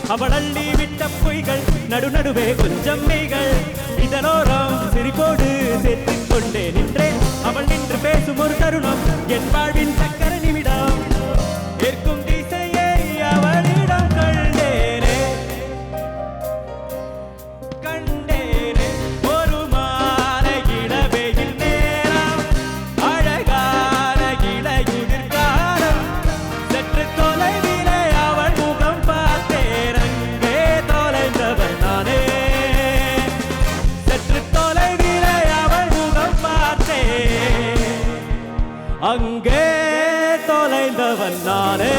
அவள் அள்ளி விட்ட பொய்கள் நடுநடுவே கொஞ்சம் மெய்கள் இதனோரம் சிரிப்போடு சேர்த்துக் கொண்டே நின்றேன் அவள் நின்று பேசும் ஒரு தருணம் என் வாழ்வின் சக்கர நிமிடம் ஏற்கும் திசையை அவளிடம் கண்டேனே கண்டேனே ஒரு மாலை இளவெயில் நேரம் அழகான இளையுதிர் காலம் சற்று தொலைவிலே அவள் முகம் பார்த்தேன் அங்கே தொலைந்தவன் நானே சற்று தொலைவிலே அவள் முகம் பார்த்தேன் அங்கே தொலைந்தவன் நானே